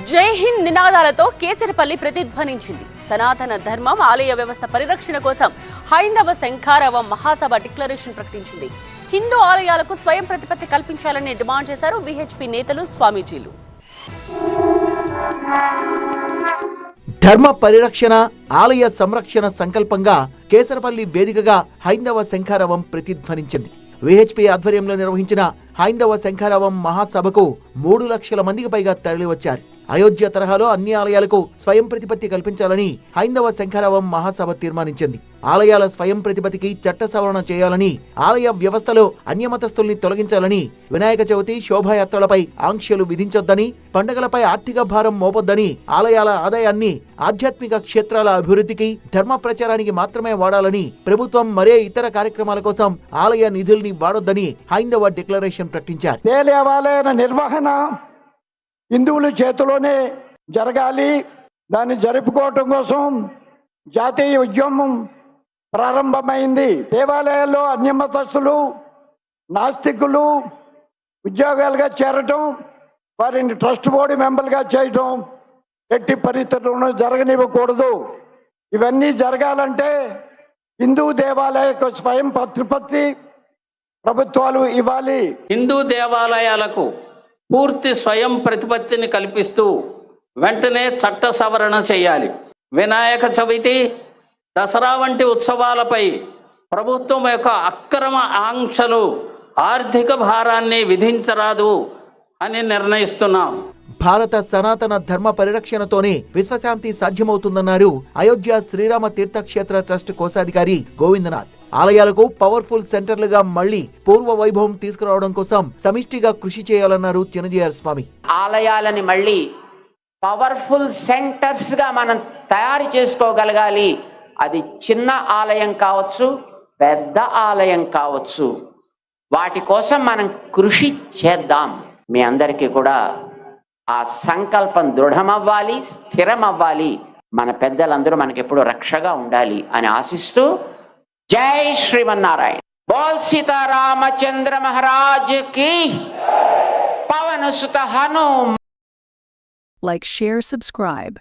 జై హింద్ నినాదాలతో కేసరపల్లి ప్రతిధ్వనించింది. సనాతన ధర్మం ఆలయ వ్యవస్థ పరిరక్షణ కోసం హైందవ శంఖారవం మహాసభ డిక్లరేషన్ ప్రకటించింది. హిందూ ఆలయాలకు స్వయం ప్రతిపత్తి కల్పించాలని డిమాండ్ చేశారు విహెచ్పి నేతలు, స్వామీజీలు. ధర్మ పరిరక్షణ, ఆలయ సంరక్షణ సంకల్పంగా కేసరపల్లి వేదికగా హైందవ శంఖారవం ప్రతిధ్వనించింది. విహెచ్పి ఆధ్వర్యంలో నిర్వహించిన హైందవ శంఖారవం మహాసభకు 3 లక్షల మందికి పైగా తరలివచ్చారు. అయోధ్య తరహాలో అన్ని ఆలయాలకు స్వయం ప్రతిపత్తి కల్పించాలని హైందవ శంఖారవం మహాసభ తీర్మానించింది. ఆలయాల స్వయం ప్రతిపత్తికి చట్ట సవరణ చేయాలని, ఆలయ వ్యవస్థలో అన్యమతస్థుల్ని తొలగించాలని, వినాయక చవితి, శోభాయాత్రలపై ఆంక్షలు విధించొద్దని, పండుగలపై ఆర్థిక భారం మోపొద్దని, ఆలయాల ఆదాయాన్ని ఆధ్యాత్మిక క్షేత్రాల అభివృద్ధికి, ధర్మ ప్రచారానికి మాత్రమే వాడాలని, ప్రభుత్వం మరే ఇతర కార్యక్రమాల కోసం ఆలయ నిధుల్ని వాడొద్దని హైందవ డిక్లరేషన్ ప్రకటించారు. దేవాలయ నిర్వహణ హిందువుల చేతిలోనే జరగాలి. దాన్ని జరుపుకోవటం కోసం జాతీయ ఉద్యమం ప్రారంభమైంది. దేవాలయాల్లో అన్యమతస్థులు, నాస్తికులు ఉద్యోగాలుగా చేరటం, వారిని ట్రస్ట్ బోర్డు మెంబర్గా చేయటం ఎట్టి పరిస్థితులను జరగనివ్వకూడదు. ఇవన్నీ జరగాలంటే హిందూ దేవాలయాలకు స్వయం ప్రతిపత్తి ప్రభుత్వాలు ఇవ్వాలి. హిందూ దేవాలయాలకు పూర్తి స్వయం ప్రతిపత్తిని కల్పిస్తూ వెంటనే చట్ట సవరణ చేయాలి. వినాయక చవితి, దసరా వంటి ఉత్సవాలపై ప్రభుత్వం యొక్క అక్రమ ఆంక్షలు ఆర్థిక భారాన్ని విధించరాదు అని నిర్ణయిస్తున్నాం. భారత సనాతన ధర్మ పరిరక్షణతోనే విశ్వశాంతి సాధ్యమవుతుందన్నారు అయోధ్య శ్రీరామ తీర్థక్షేత్ర ట్రస్ట్ కోశాధికారి గోవిందనాథ్. ఆలయాలకు పవర్ఫుల్ సెంటర్లుగా మళ్లీ పూర్వ వైభవం తీసుకురావడం కోసం సమిష్టిగా కృషి చేయాలన్నారు చినజీఆర్ స్వామి. ఆలయాలని మళ్ళీ పవర్ఫుల్ సెంటర్స్ గా మనం తయారు చేసుకోగలగాలి. అది చిన్న ఆలయం కావచ్చు, పెద్ద ఆలయం కావచ్చు, వాటి కోసం మనం కృషి చేద్దాం. మీ అందరికీ కూడా ఆ సంకల్పం దృఢమవ్వాలి, స్థిరమవ్వాలి. మన పెద్దలందరూ మనకి ఎప్పుడు రక్షగా ఉండాలి అని ఆశిస్తూ జై శ్రీమన్నారాయణ. బోల్ సీతారామచంద్ర మహారాజ్ కి. పవన సుత హనుమ. Like, share, subscribe.